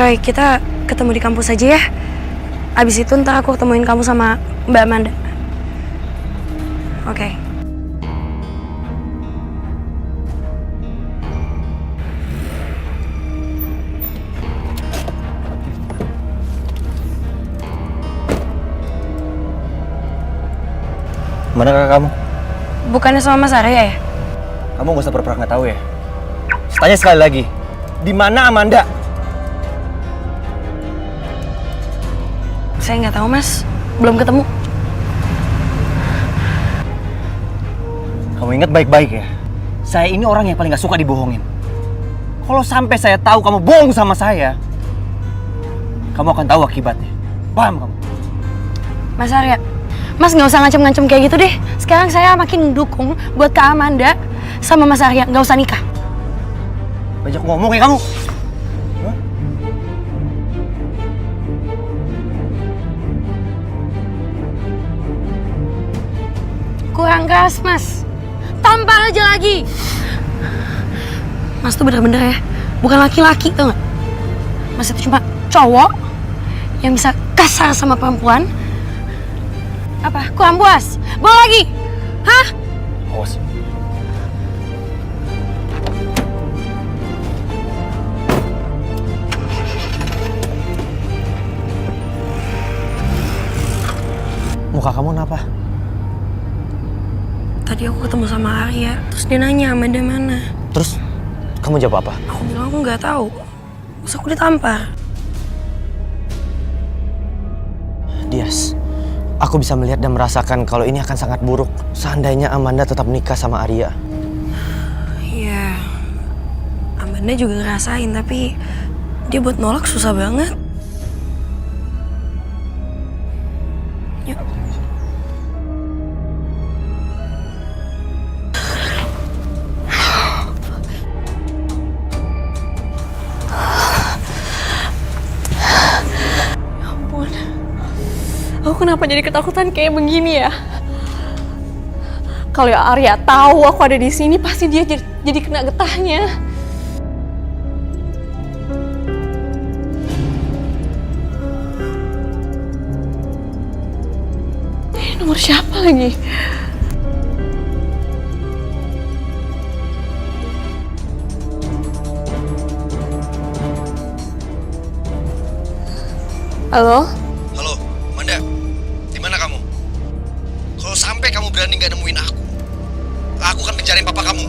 Roy, kita ketemu di kampus aja ya. Abis itu ntar aku ketemuin kamu sama Mbak Amanda. Oke. Mana kakak kamu? Bukannya sama Mas Arya ya? Kamu gak usah pura-pura nggak tahu ya. Tanya sekali lagi, di mana Amanda? Saya nggak tahu Mas, belum ketemu. Kamu ingat baik-baik ya. Saya ini orang yang paling gak suka dibohongin. Kalau sampai saya tahu kamu bohong sama saya, kamu akan tahu akibatnya. Paham kamu? Mas Arya, Mas nggak usah ngancem-ngancem kayak gitu deh. Sekarang saya makin dukung buat Kak Amanda sama Mas Arya nggak usah nikah. Banyak ngomong ya kamu. Hah? Kurang keras Mas, tampar aja lagi. Mas tuh bener-bener ya, bukan laki-laki tuh nggak? Mas itu cuma cowok yang bisa kasar sama perempuan. Apa? Kurang puas? Bawa lagi? Hah? Awas. Muka kamu kenapa? Tadi aku ketemu sama Arya, terus dia nanya Amanda mana. Terus kamu jawab apa? Aku bilang aku nggak tahu, terus aku ditampar. Dias, aku bisa melihat dan merasakan kalau ini akan sangat buruk seandainya Amanda tetap nikah sama Arya. Iya, Amanda juga ngerasain, tapi dia buat nolak susah banget. Yuk. Aku kenapa jadi ketakutan kayak begini ya? Kalau Arya tahu aku ada di sini, pasti dia jadi kena getahnya. Nomor siapa lagi? Halo? Halo, Amanda. Di mana kamu? Kalau sampai kamu berani nggak nemuin aku akan penjarain papa kamu.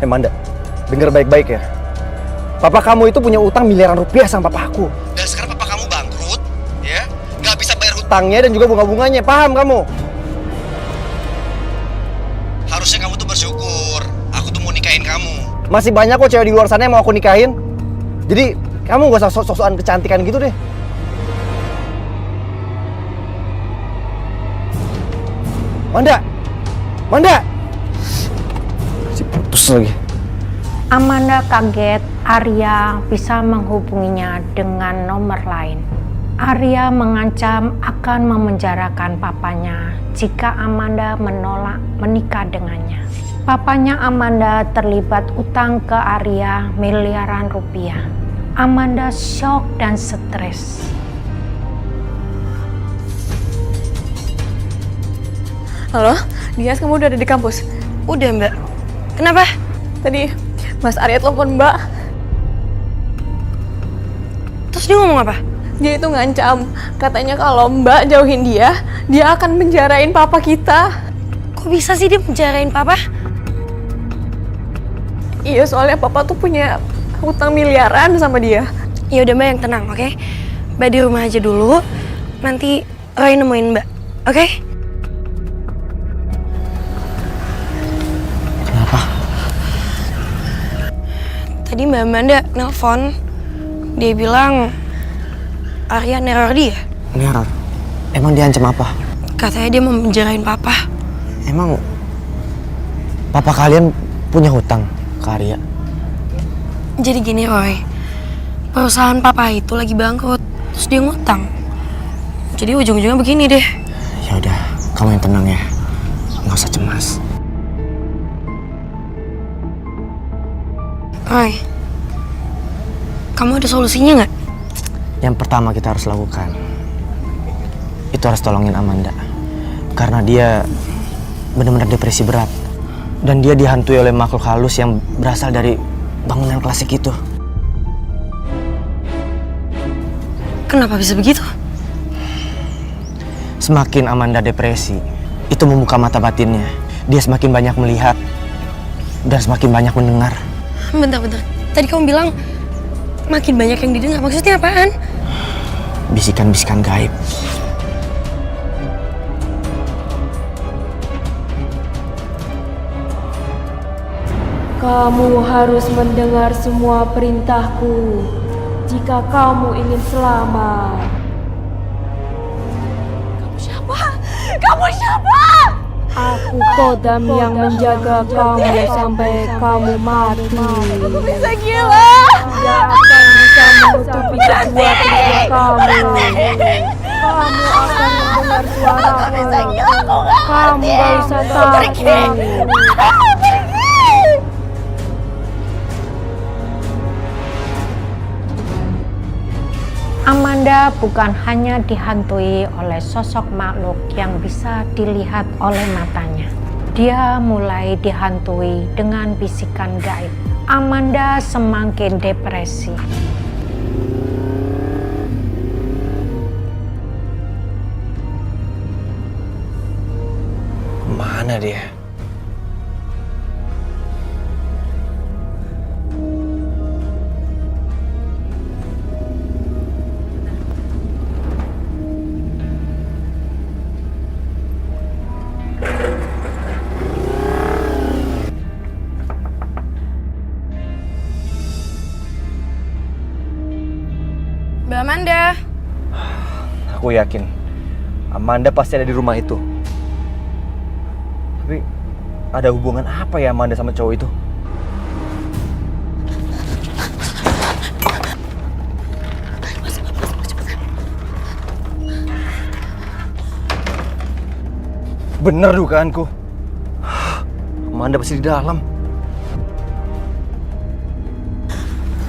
Amanda, dengar baik-baik ya. Papa kamu itu punya utang miliaran rupiah sama papa aku. Dan sekarang papa kamu bangkrut, ya, nggak bisa bayar hutang. Utangnya dan juga bunga-bunganya, paham kamu? Harusnya kamu tuh bersyukur. Aku tuh mau nikahin kamu. Masih banyak kok cewek di luar sana yang mau aku nikahin. Jadi kamu gak usah sok-sokan kecantikan gitu deh. Manda! Manda! Masih putus lagi. Amanda kaget Arya bisa menghubunginya dengan nomor lain. Arya mengancam akan memenjarakan papanya jika Amanda menolak menikah dengannya. Papanya Amanda terlibat utang ke Arya miliaran rupiah. Amanda shock dan stres. Halo? Dias, kamu udah ada di kampus? Udah Mbak. Kenapa? Tadi Mas Arya telepon Mbak. Terus dia ngomong apa? Dia itu ngancam. Katanya kalau Mbak jauhin dia akan penjarain papa kita. Kok bisa sih dia penjarain papa? Iya, soalnya papa tuh punya hutang miliaran sama dia. Ya udah Mbak yang tenang, oke? Mbak di rumah aja dulu. Nanti Roy nemuin Mbak, oke? Kenapa? Tadi Mbak Amanda nelpon. Dia bilang Arya neror dia. Neror? Emang dia ancam apa? Katanya dia mau menjarain papa. Emang papa kalian punya hutang ke Arya? Jadi gini Roy, perusahaan papa itu lagi bangkrut, terus dia ngutang. Jadi ujung-ujungnya begini deh. Ya udah, kamu yang tenang ya, nggak usah cemas. Roy, kamu ada solusinya nggak? Yang pertama kita harus lakukan, itu harus tolongin Amanda. Karena dia benar-benar depresi berat. Dan dia dihantui oleh makhluk halus yang berasal dari bangunan klasik itu. Kenapa bisa begitu? Semakin Amanda depresi, itu membuka mata batinnya. Dia semakin banyak melihat dan semakin banyak mendengar. Bentar. Tadi kamu bilang makin banyak yang didengar. Maksudnya apaan? Bisikan-bisikan gaib. Kamu harus mendengar semua perintahku jika kamu ingin selamat. Kamu siapa? Aku Kodam yang menjaga kamu sampai kamu mati. Aku bisa gila. Tidak akan bisa menutupi kedua telinga kamu. Kamu akan mendengar suaraku. Kamu gak usah takut. Amanda bukan hanya dihantui oleh sosok makhluk yang bisa dilihat oleh matanya. Dia mulai dihantui dengan bisikan gaib. Amanda semakin depresi. Mana dia? Mbak Amanda. Aku yakin Amanda pasti ada di rumah itu. Tapi ada hubungan apa ya Amanda sama cowok itu? Bener dugaanku. Amanda pasti di dalam.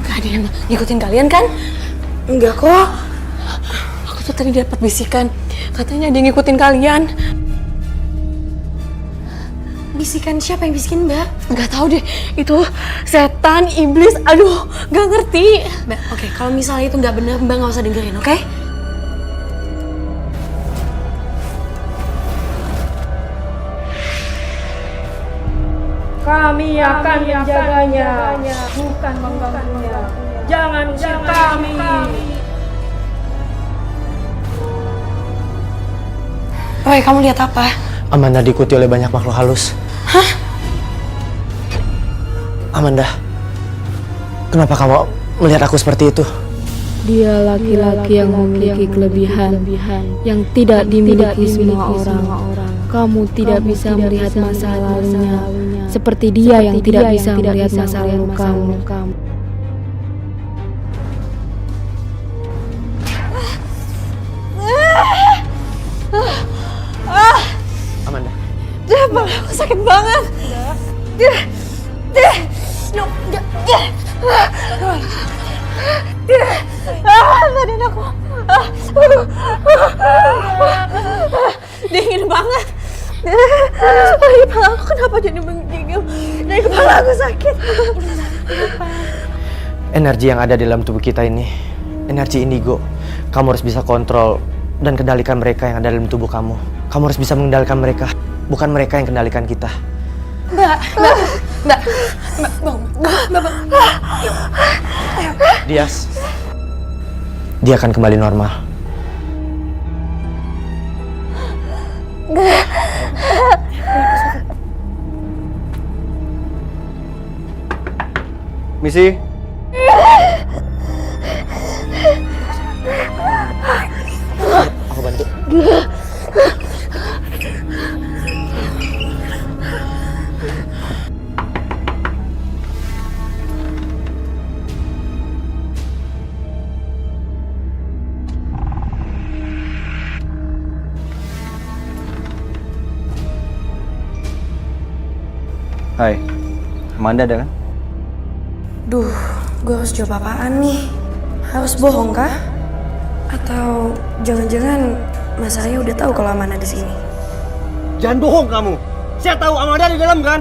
Gak ada yang ngikutin kalian kan? Enggak kok. Aku tuh tadi dapat bisikan. Katanya ada yang ngikutin kalian. Bisikan siapa yang bisikin, Mbak? Nggak tahu deh. Itu setan, iblis. Aduh, nggak ngerti. Mbak, oke, kalau misalnya itu nggak benar, Mbak nggak usah dengerin, oke? Kami akan menjaganya, bukan mengganggunya. Jangan usir kami. Roy, kamu lihat apa? Amanda diikuti oleh banyak makhluk halus. Hah? Amanda, kenapa kamu melihat aku seperti itu? Dia laki-laki yang memiliki kelebihan yang tidak dimiliki semua orang. Kamu tidak bisa melihat masa lalunya, seperti dia yang tidak bisa melihat masa lalu kamu. Amanda. Aku sakit banget. Badan aku dingin banget. Kepala aku kenapa jadi menggigil? Dari kepala aku sakit. Energi yang ada di dalam tubuh kita ini, energi indigo. Kamu harus bisa kontrol dan kendalikan mereka yang ada dalam tubuh kamu. Kamu harus bisa mengendalikan mereka, bukan mereka yang kendalikan kita. Mbak. Dias, dia akan kembali normal. Misi. Aku bantu. Hai, Amanda ada kan? Duh, gue harus jawab apaan nih? Harus bohong kah? Atau jangan-jangan Mas Arya udah tahu kalau Amanda di sini? Jangan bohong kamu. Saya tahu Amanda di dalam kan?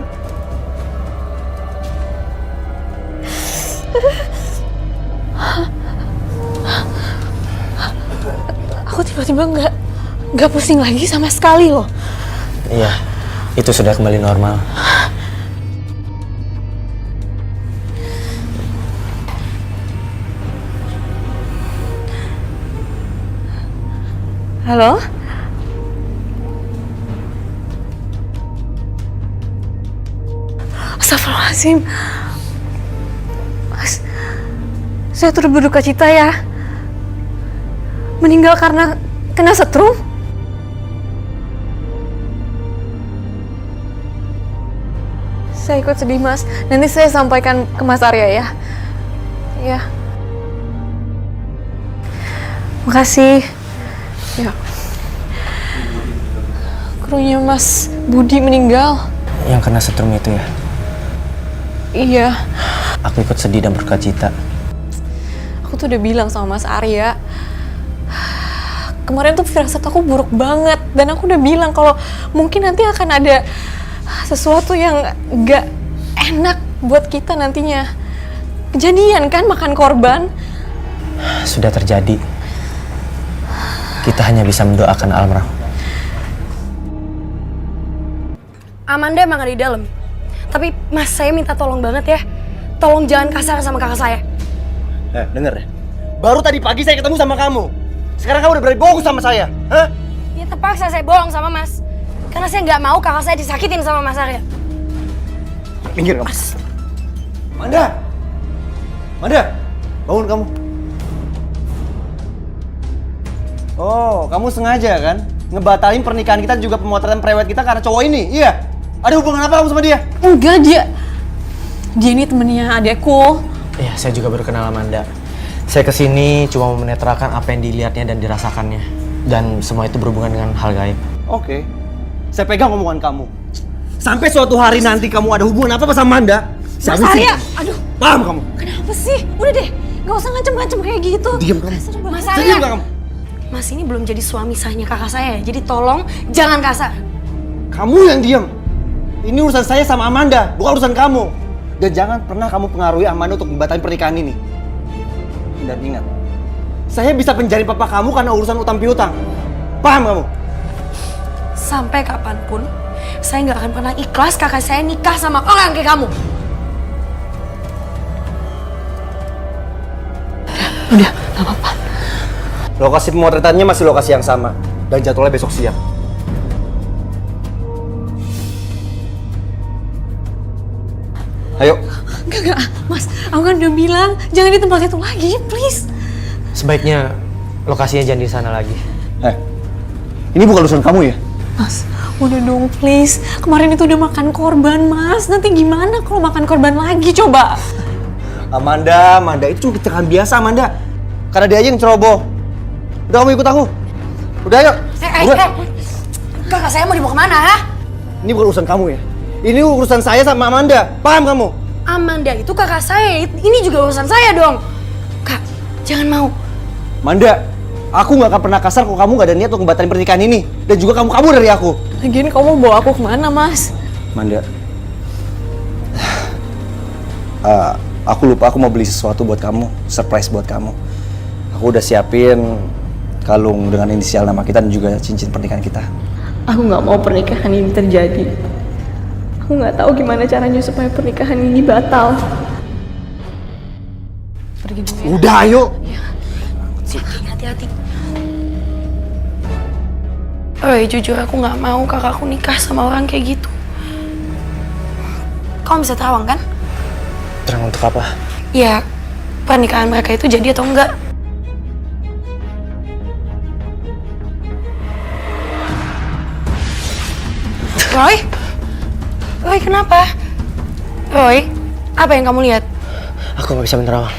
Aku tiba-tiba nggak pusing lagi sama sekali loh. Iya, itu sudah kembali normal. Halo? Astagfirullahaladzim. Mas, saya turut berduka cita ya. Meninggal karena kena setrum? Saya ikut sedih, Mas. Nanti saya sampaikan ke Mas Arya ya. Iya. Makasih. Ya. Krunya Mas Budi meninggal. Yang kena setrum itu ya? Iya. Aku ikut sedih dan berduka cita. Aku tuh udah bilang sama Mas Arya. Kemarin tuh firasat aku buruk banget. Dan aku udah bilang kalau mungkin nanti akan ada sesuatu yang gak enak buat kita nantinya. Kejadian kan makan korban. Sudah terjadi. Kita hanya bisa mendoakan almarhum. Amanda emang ada di dalam. Tapi Mas, saya minta tolong banget ya. Tolong jangan kasar sama kakak saya. Denger ya. Baru tadi pagi saya ketemu sama kamu. Sekarang kamu udah berani bohong sama saya. Hah? Ya terpaksa saya bohong sama Mas. Karena saya nggak mau kakak saya disakitin sama Mas Arya. Minggir kamu. Mas. Manda! Manda! Bangun kamu. Oh, kamu sengaja kan? Ngebatalin pernikahan kita juga pemotretan prewed kita karena cowok ini, iya? Ada hubungan apa kamu sama dia? Enggak, dia ini temennya adekku. Iya, saya juga baru kenal Amanda. Saya kesini cuma mau menetralkan apa yang dilihatnya dan dirasakannya. Dan semua itu berhubungan dengan hal gaib. Oke. Saya pegang omongan kamu. Sampai suatu hari nanti kamu ada hubungan apa sama Amanda? Mas Arya, aduh. Paham kamu? Kenapa sih? Udah deh, gak usah ngancem-ngancem kayak gitu. Diam kamu. Mas Diam Arya. kamu. Mas ini belum jadi suami sahnya kakak saya. Jadi tolong jangan kasar. Kamu yang diam. Ini urusan saya sama Amanda, bukan urusan kamu. Dan jangan pernah kamu pengaruhi Amanda untuk membatalkan pernikahan ini. Dan ingat, saya bisa penjari papa kamu karena urusan utang piutang. Paham kamu? Sampai kapanpun, saya nggak akan pernah ikhlas kakak saya nikah sama orang kayak kamu. Udah, gak apa-apa. Lokasi pemotretannya masih lokasi yang sama. Dan jadwalnya besok siang. Ayo. Enggak, Mas. Aku kan udah bilang, jangan di tempat itu lagi, please. Sebaiknya lokasinya jangan di sana lagi. Ini bukan urusan kamu ya? Mas, udah dong, please. Kemarin itu udah makan korban, Mas. Nanti gimana kalau makan korban lagi, coba? Amanda itu cuma kecelakaan biasa, Amanda. Karena dia aja yang ceroboh. Udah kamu ikut aku. Udah ayo. Kakak saya mau dibawa kemana, ha? Ini bukan urusan kamu ya. Ini urusan saya sama Amanda. Paham kamu? Amanda itu kakak saya. Ini juga urusan saya dong. Kak, jangan mau. Amanda, aku nggak akan pernah kasar kalau kamu nggak ada niat untuk membatalkan pernikahan ini. Dan juga kamu kabur dari aku. Lagian kamu bawa aku kemana, Mas? Amanda, aku lupa aku mau beli sesuatu buat kamu, surprise buat kamu. Aku udah siapin kalung dengan inisial nama kita dan juga cincin pernikahan kita. Aku nggak mau pernikahan ini terjadi. Aku nggak tahu gimana caranya supaya pernikahan ini batal. Pergi dulu ya. Udah, ayo. Hati-hati. Oi, jujur aku nggak mau kakakku nikah sama orang kayak gitu. Kamu bisa terawang kan? Terang untuk apa? Ya, pernikahan mereka itu jadi atau enggak? Roy, kenapa? Roy, apa yang kamu lihat? Aku nggak bisa menerawang.